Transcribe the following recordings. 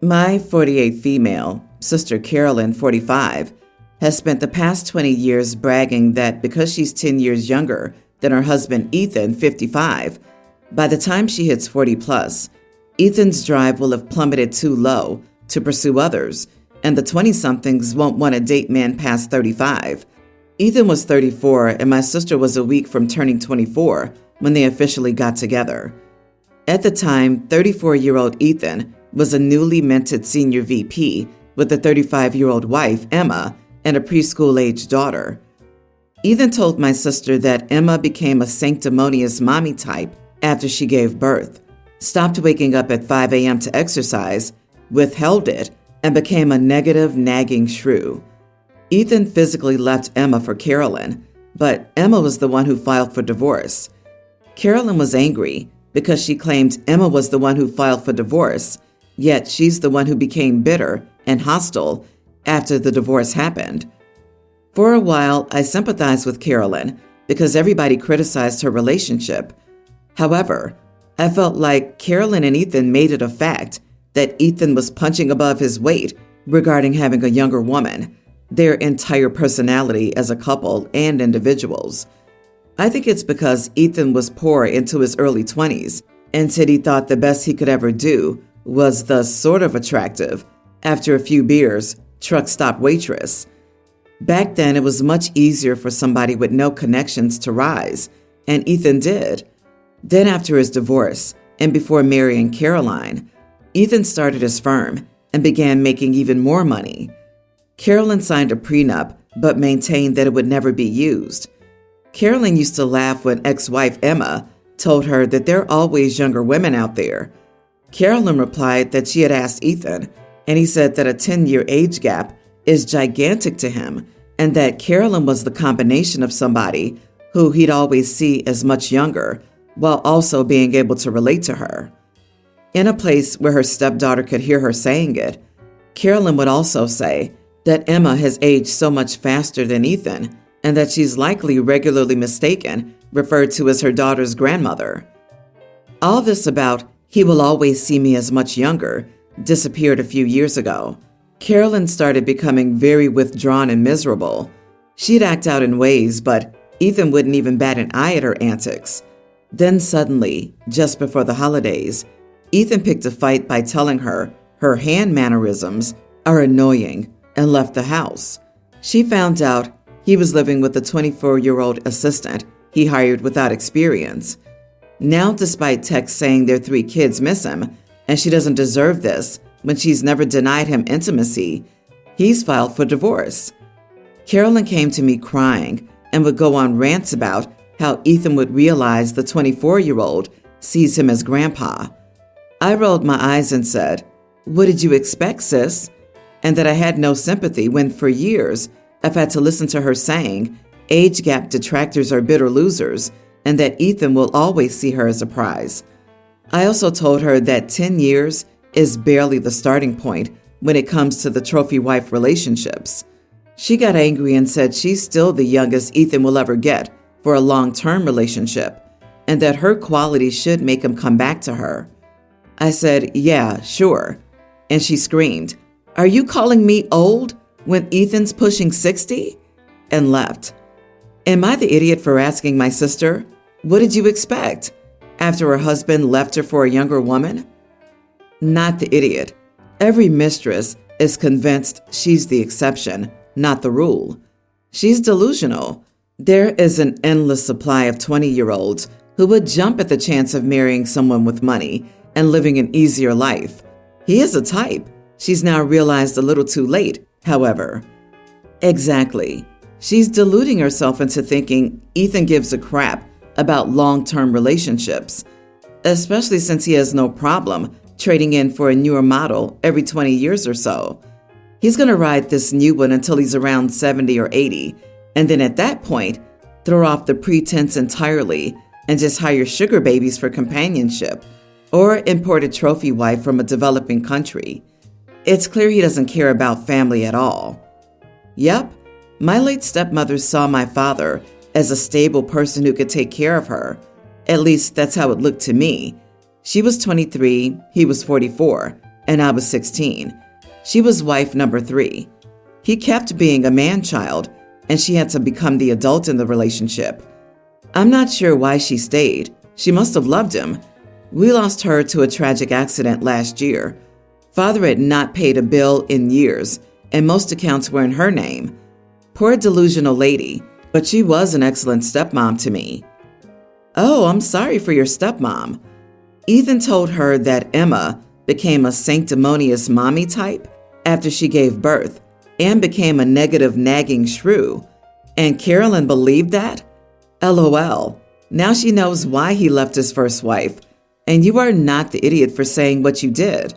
My 48 female, sister Carolyn, 45, has spent the past 20 years bragging that because she's 10 years younger than her husband Ethan, 55, by the time she hits 40 plus, Ethan's drive will have plummeted too low to pursue others, and the 20-somethings won't want to date men past 35. Ethan was 34, and my sister was a week from turning 24 when they officially got together. At the time, 34-year-old Ethan was a newly minted senior VP with a 35-year-old wife, Emma, and a preschool-age daughter. Ethan told my sister that Emma became a sanctimonious mommy type after she gave birth, stopped waking up at 5 a.m. to exercise, withheld it, and became a negative, nagging shrew. Ethan physically left Emma for Carolyn, but Emma was the one who filed for divorce. Carolyn was angry because she claimed Emma was the one who filed for divorce, yet she's the one who became bitter and hostile after the divorce happened. For a while, I sympathized with Carolyn because everybody criticized her relationship. However, I felt like Carolyn and Ethan made it a fact that Ethan was punching above his weight regarding having a younger woman, their entire personality as a couple and individuals. I think it's because Ethan was poor into his early 20s and said he thought the best he could ever do was the sort of attractive, after a few beers, truck stop waitress. Back then, it was much easier for somebody with no connections to rise, and Ethan did. Then after his divorce, and before marrying Caroline, Ethan started his firm and began making even more money. Carolyn signed a prenup, but maintained that it would never be used. Carolyn used to laugh when ex-wife Emma told her that there are always younger women out there. Carolyn replied that she had asked Ethan, and he said that a 10-year age gap is gigantic to him, and that Carolyn was the combination of somebody who he'd always see as much younger, while also being able to relate to her. In a place where her stepdaughter could hear her saying it, Carolyn would also say that Emma has aged so much faster than Ethan, and that she's likely regularly mistaken, referred to as her daughter's grandmother. All this about "he will always see me as much younger" disappeared a few years ago. Carolyn started becoming very withdrawn and miserable. She'd act out in ways, but Ethan wouldn't even bat an eye at her antics. Then suddenly, just before the holidays, Ethan picked a fight by telling her her hand mannerisms are annoying and left the house. She found out he was living with a 24-year-old assistant he hired without experience. Now, despite texts saying their 3 kids miss him and she doesn't deserve this when she's never denied him intimacy, he's filed for divorce. Carolyn came to me crying and would go on rants about how Ethan would realize the 24-year-old sees him as grandpa. I rolled my eyes and said, "What did you expect, sis?" And that I had no sympathy when for years I've had to listen to her saying age gap detractors are bitter losers and that Ethan will always see her as a prize. I also told her that 10 years is barely the starting point when it comes to the trophy wife relationships. She got angry and said she's still the youngest Ethan will ever get for a long-term relationship, and that her qualities should make him come back to her. I said, "Yeah, sure." And she screamed, "Are you calling me old when Ethan's pushing 60? And left. Am I the idiot for asking my sister, "What did you expect?" after her husband left her for a younger woman? Not the idiot. Every mistress is convinced she's the exception, not the rule. She's delusional. There is an endless supply of 20-year-olds who would jump at the chance of marrying someone with money and living an easier life. He is a type. She's now realized a little too late, however. Exactly. She's deluding herself into thinking Ethan gives a crap about long-term relationships, especially since he has no problem trading in for a newer model every 20 years or so. He's going to ride this new one until he's around 70 or 80, and then at that point, throw off the pretense entirely and just hire sugar babies for companionship or import a trophy wife from a developing country. It's clear he doesn't care about family at all. Yep, my late stepmother saw my father as a stable person who could take care of her. At least that's how it looked to me. She was 23, he was 44, and I was 16. She was wife number 3. He kept being a man-child, and she had to become the adult in the relationship. I'm not sure why she stayed. She must have loved him. We lost her to a tragic accident last year. Father had not paid a bill in years, and most accounts were in her name. Poor delusional lady, but she was an excellent stepmom to me. Oh, I'm sorry for your stepmom. Ethan told her that Emma became a sanctimonious mommy type after she gave birth and became a negative nagging shrew. And Carolyn believed that? LOL. Now she knows why he left his first wife. And you are not the idiot for saying what you did.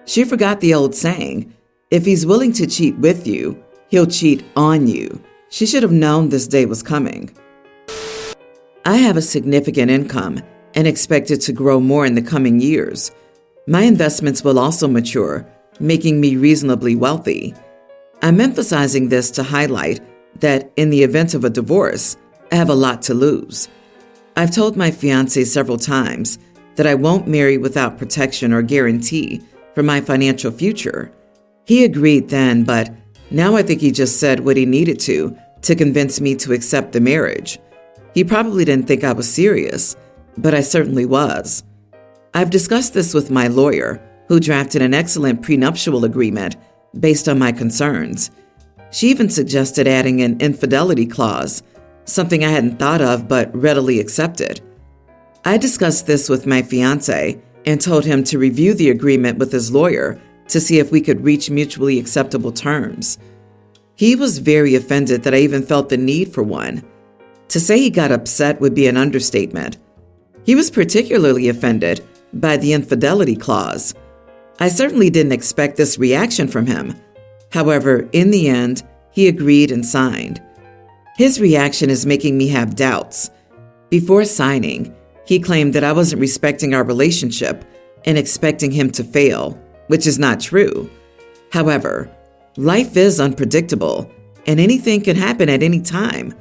She forgot the old saying, if he's willing to cheat with you, he'll cheat on you. She should have known this day was coming. I have a significant income and expect it to grow more in the coming years. My investments will also mature, making me reasonably wealthy. I'm emphasizing this to highlight that in the event of a divorce, I have a lot to lose. I've told my fiancé several times that I won't marry without protection or guarantee for my financial future. He agreed then, but now I think he just said what he needed to convince me to accept the marriage. He probably didn't think I was serious, but I certainly was. I've discussed this with my lawyer, who drafted an excellent prenuptial agreement based on my concerns. She even suggested adding an infidelity clause, something I hadn't thought of but readily accepted. I discussed this with my fiancé and told him to review the agreement with his lawyer to see if we could reach mutually acceptable terms. He was very offended that I even felt the need for one. To say he got upset would be an understatement. He was particularly offended by the infidelity clause. I certainly didn't expect this reaction from him. However, in the end, he agreed and signed. His reaction is making me have doubts. Before signing, he claimed that I wasn't respecting our relationship and expecting him to fail, which is not true. However, life is unpredictable and anything can happen at any time.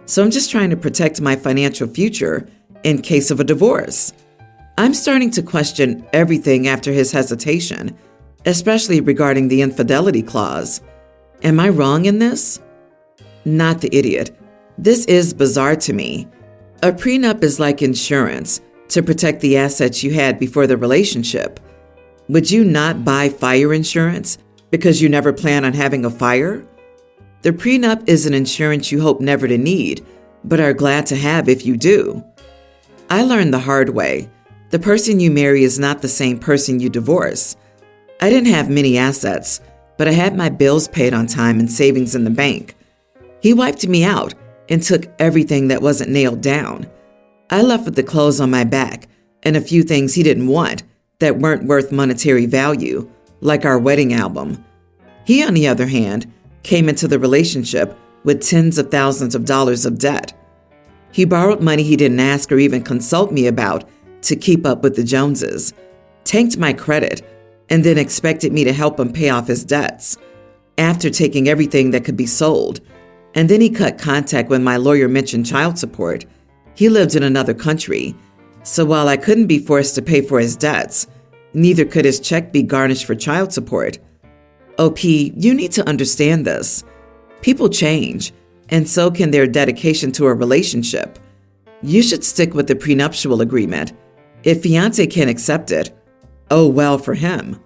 So I'm just trying to protect my financial future in case of a divorce. I'm starting to question everything after his hesitation, especially regarding the infidelity clause. Am I wrong in this? Not the idiot. This is bizarre to me. A prenup is like insurance to protect the assets you had before the relationship. Would you not buy fire insurance because you never plan on having a fire? The prenup is an insurance you hope never to need, but are glad to have if you do. I learned the hard way. The person you marry is not the same person you divorce. I didn't have many assets, but I had my bills paid on time and savings in the bank. He wiped me out and took everything that wasn't nailed down. I left with the clothes on my back and a few things he didn't want that weren't worth monetary value, like our wedding album. He, on the other hand, came into the relationship with tens of thousands of dollars of debt. He borrowed money he didn't ask or even consult me about to keep up with the Joneses, tanked my credit, and then expected me to help him pay off his debts. After taking everything that could be sold, and then he cut contact when my lawyer mentioned child support. He lived in another country, so while I couldn't be forced to pay for his debts, neither could his check be garnished for child support. OP, you need to understand this. People change, and so can their dedication to a relationship. You should stick with the prenuptial agreement. If fiancé can't accept it, oh well for him.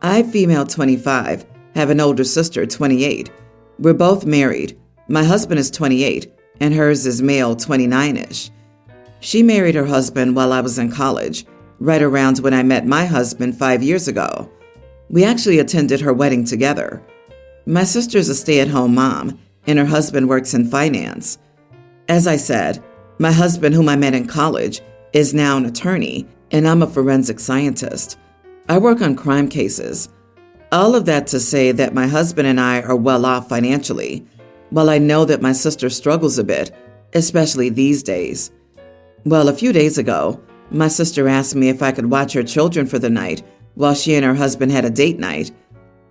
I, female 25, have an older sister, 28. We're both married. My husband is 28, and hers is male, 29-ish. She married her husband while I was in college, right around when I met my husband 5 years ago. We actually attended her wedding together. My sister's a stay-at-home mom, and her husband works in finance. As I said, my husband, whom I met in college, is now an attorney, and I'm a forensic scientist. I work on crime cases. All of that to say that my husband and I are well off financially, while I know that my sister struggles a bit, especially these days. Well, a few days ago, my sister asked me if I could watch her children for the night while she and her husband had a date night.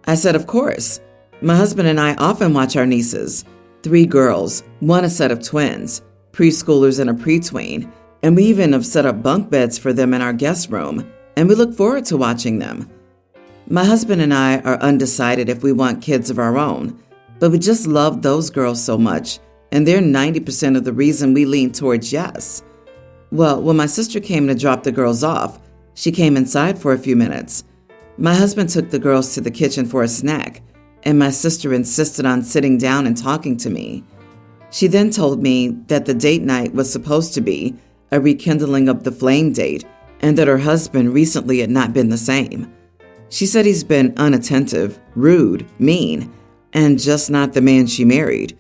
I said, of course. My husband and I often watch our nieces, 3 girls, 1 a set of twins, preschoolers and a pretween, and we even have set up bunk beds for them in our guest room and we look forward to watching them. My husband and I are undecided if we want kids of our own, but we just love those girls so much, and they're 90% of the reason we lean towards yes. Well, when my sister came to drop the girls off, she came inside for a few minutes. My husband took the girls to the kitchen for a snack, and my sister insisted on sitting down and talking to me. She then told me that the date night was supposed to be a rekindling of the flame date and that her husband recently had not been the same. She said he's been unattentive, rude, mean, and just not the man she married.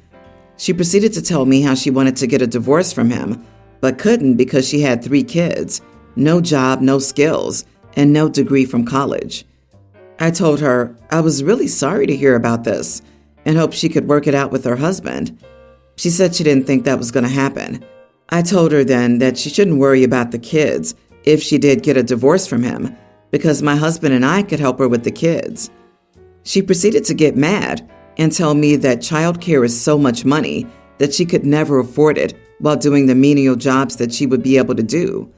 She proceeded to tell me how she wanted to get a divorce from him, but couldn't because she had 3 kids, no job, no skills, and no degree from college. I told her I was really sorry to hear about this and hoped she could work it out with her husband. She said she didn't think that was going to happen. I told her then that she shouldn't worry about the kids if she did get a divorce from him, because my husband and I could help her with the kids. She proceeded to get mad and tell me that childcare is so much money that she could never afford it while doing the menial jobs that she would be able to do.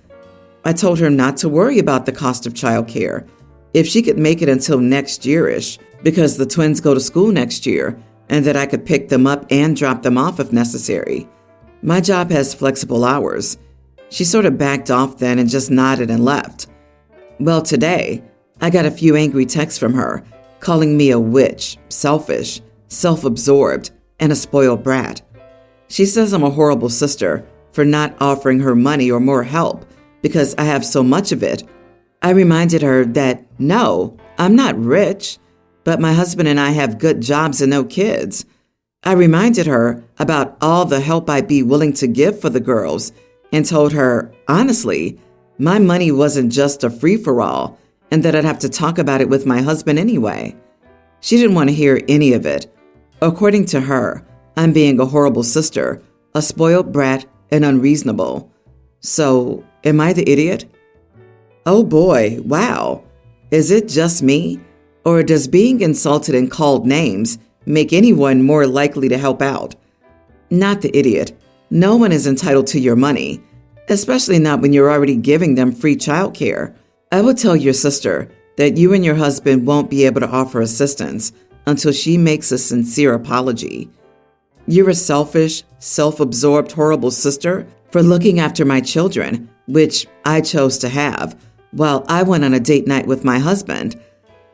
I told her not to worry about the cost of childcare if she could make it until next year-ish, because the twins go to school next year, and that I could pick them up and drop them off if necessary. My job has flexible hours. She sort of backed off then and just nodded and left. Well, today, I got a few angry texts from her, calling me a witch, selfish, self-absorbed, and a spoiled brat. She says I'm a horrible sister for not offering her money or more help because I have so much of it. I reminded her that, no, I'm not rich, but my husband and I have good jobs and no kids. I reminded her about all the help I'd be willing to give for the girls and told her, honestly, my money wasn't just a free-for-all and that I'd have to talk about it with my husband anyway. She didn't want to hear any of it. According to her, I'm being a horrible sister, a spoiled brat, and unreasonable. So, am I the idiot? Oh boy, wow. Is it just me? Or does being insulted and called names make anyone more likely to help out? Not the idiot. No one is entitled to your money, especially not when you're already giving them free childcare. I would tell your sister that you and your husband won't be able to offer assistance until she makes a sincere apology. You're a selfish, self-absorbed, horrible sister for looking after my children, which I chose to have, while I went on a date night with my husband.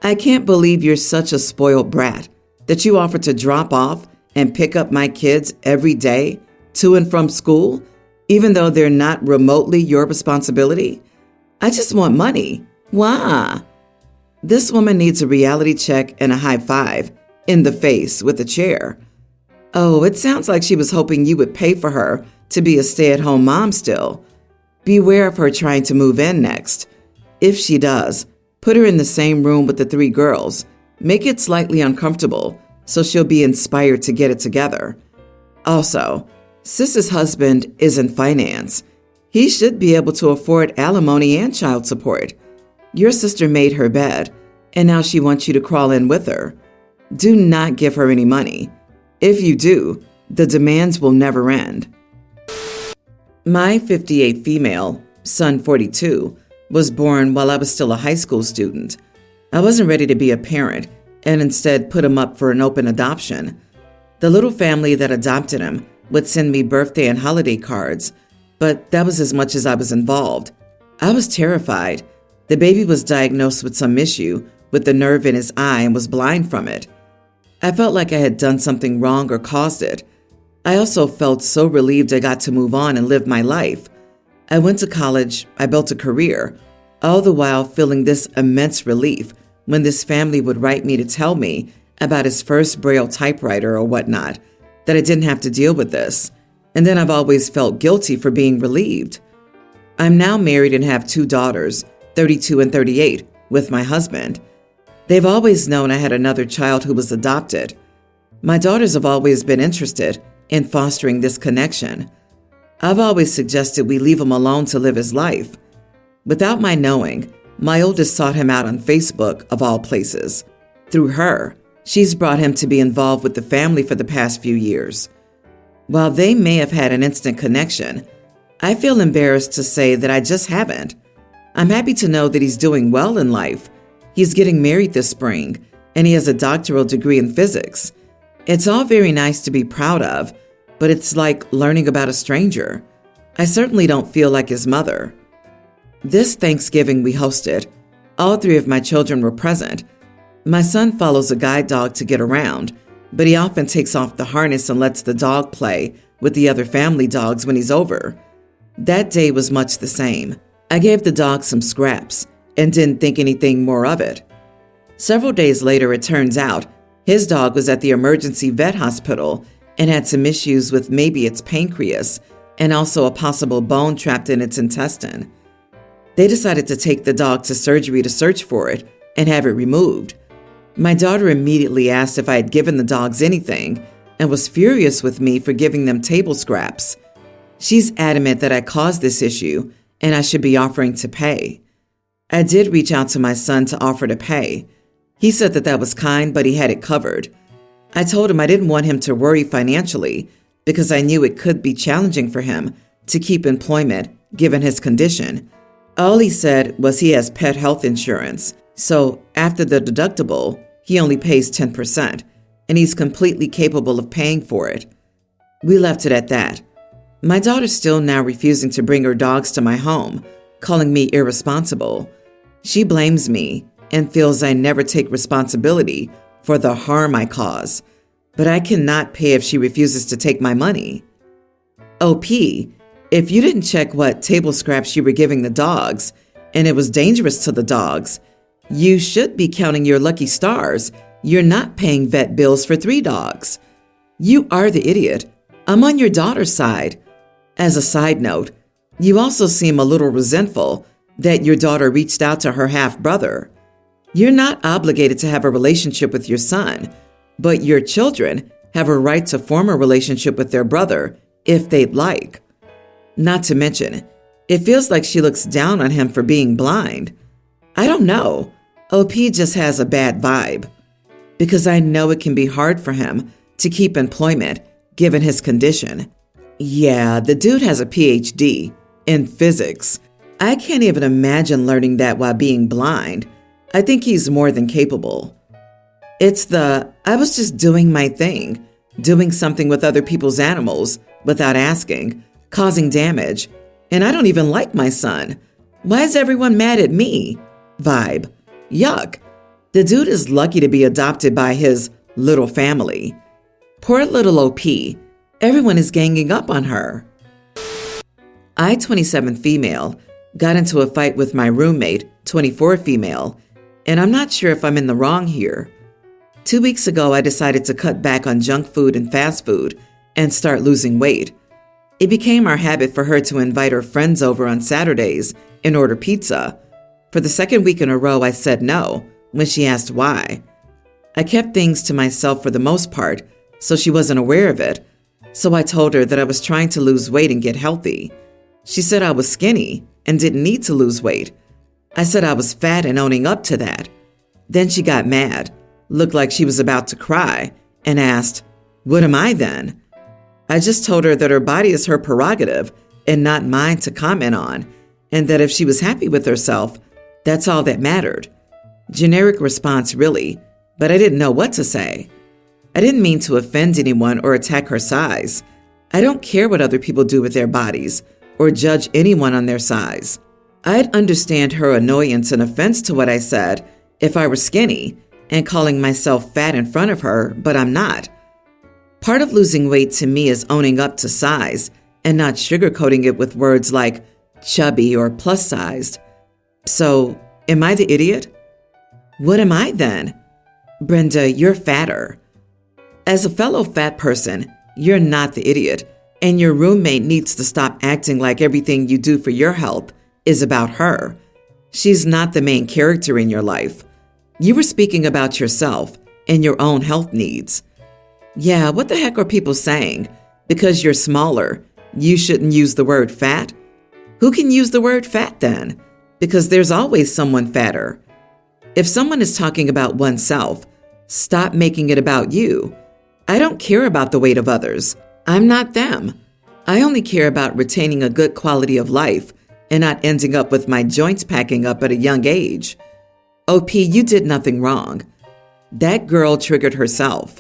I can't believe you're such a spoiled brat that you offer to drop off and pick up my kids every day to and from school, even though they're not remotely your responsibility. I just want money. Wah! This woman needs a reality check and a high five in the face with a chair. Oh, it sounds like she was hoping you would pay for her to be a stay-at-home mom still. Beware of her trying to move in next. If she does, put her in the same room with the 3 girls. Make it slightly uncomfortable so she'll be inspired to get it together. Also, Sis's husband is in finance. He should be able to afford alimony and child support. Your sister made her bed, and now she wants you to crawl in with her. Do not give her any money. If you do, the demands will never end. My 58 female, son 42, was born while I was still a high school student. I wasn't ready to be a parent and instead put him up for an open adoption. The little family that adopted him would send me birthday and holiday cards, but that was as much as I was involved. I was terrified. The baby was diagnosed with some issue with the nerve in his eye and was blind from it. I felt like I had done something wrong or caused it. I also felt so relieved I got to move on and live my life. I went to college, I built a career, all the while feeling this immense relief when this family would write me to tell me about his first Braille typewriter or whatnot, that I didn't have to deal with this. And then I've always felt guilty for being relieved. I'm now married and have 2 daughters, 32 and 38, with my husband. They've always known I had another child who was adopted. My daughters have always been interested in fostering this connection. I've always suggested we leave him alone to live his life. Without my knowing, my oldest sought him out on Facebook, of all places. Through her, she's brought him to be involved with the family for the past few years. While they may have had an instant connection, I feel embarrassed to say that I just haven't. I'm happy to know that he's doing well in life. He's getting married this spring, and he has a doctoral degree in physics. It's all very nice to be proud of, but it's like learning about a stranger. I certainly don't feel like his mother. This Thanksgiving we hosted. All 3 of my children were present. My son follows a guide dog to get around, but he often takes off the harness and lets the dog play with the other family dogs when he's over. That day was much the same. I gave the dog some scraps and didn't think anything more of it. Several days later, it turns out his dog was at the emergency vet hospital and had some issues with maybe its pancreas and also a possible bone trapped in its intestine. They decided to take the dog to surgery to search for it and have it removed. My daughter immediately asked if I had given the dogs anything and was furious with me for giving them table scraps. She's adamant that I caused this issue and I should be offering to pay. I did reach out to my son to offer to pay. He said that was kind, but he had it covered. I told him I didn't want him to worry financially because I knew it could be challenging for him to keep employment given his condition. All he said was he has pet health insurance, so after the deductible, he only pays 10%, and he's completely capable of paying for it. We left it at that. My daughter's still now refusing to bring her dogs to my home, calling me irresponsible. She blames me and feels I never take responsibility for the harm I cause, but I cannot pay if she refuses to take my money. OP, if you didn't check what table scraps you were giving the dogs, and it was dangerous to the dogs, you should be counting your lucky stars. You're not paying vet bills for 3 dogs. You are the idiot. I'm on your daughter's side. As a side note, you also seem a little resentful that your daughter reached out to her half-brother. You're not obligated to have a relationship with your son, but your children have a right to form a relationship with their brother if they'd like. Not to mention, it feels like she looks down on him for being blind. I don't know. OP just has a bad vibe. Because I know it can be hard for him to keep employment given his condition. Yeah, the dude has a PhD in physics. I can't even imagine learning that while being blind. I think he's more than capable. I was just doing my thing, doing something with other people's animals without asking, causing damage, and I don't even like my son. Why is everyone mad at me? Vibe. Yuck. The dude is lucky to be adopted by his little family. Poor little OP. Everyone is ganging up on her. I, 27 female, got into a fight with my roommate, 24 female, and I'm not sure if I'm in the wrong here. 2 weeks ago, I decided to cut back on junk food and fast food and start losing weight. It became our habit for her to invite her friends over on Saturdays and order pizza. For the 2nd week in a row, I said no when she asked why. I kept things to myself for the most part, so she wasn't aware of it. So I told her that I was trying to lose weight and get healthy. She said I was skinny and didn't need to lose weight. I said I was fat and owning up to that. Then she got mad, looked like she was about to cry, and asked, "What am I then?" I just told her that her body is her prerogative and not mine to comment on, and that if she was happy with herself, that's all that mattered. Generic response, really, but I didn't know what to say. I didn't mean to offend anyone or attack her size. I don't care what other people do with their bodies or judge anyone on their size. I'd understand her annoyance and offense to what I said if I were skinny and calling myself fat in front of her, but I'm not. Part of losing weight to me is owning up to size and not sugarcoating it with words like chubby or plus-sized. So, am I the idiot? What am I then? Brenda, you're fatter. As a fellow fat person, you're not the idiot, and your roommate needs to stop acting like everything you do for your health is about her. She's not the main character in your life. You were speaking about yourself and your own health needs. Yeah, what the heck are people saying? Because you're smaller, you shouldn't use the word fat? Who can use the word fat then? Because there's always someone fatter. If someone is talking about oneself, stop making it about you. I don't care about the weight of others. I'm not them. I only care about retaining a good quality of life and not ending up with my joints packing up at a young age. OP, you did nothing wrong. That girl triggered herself.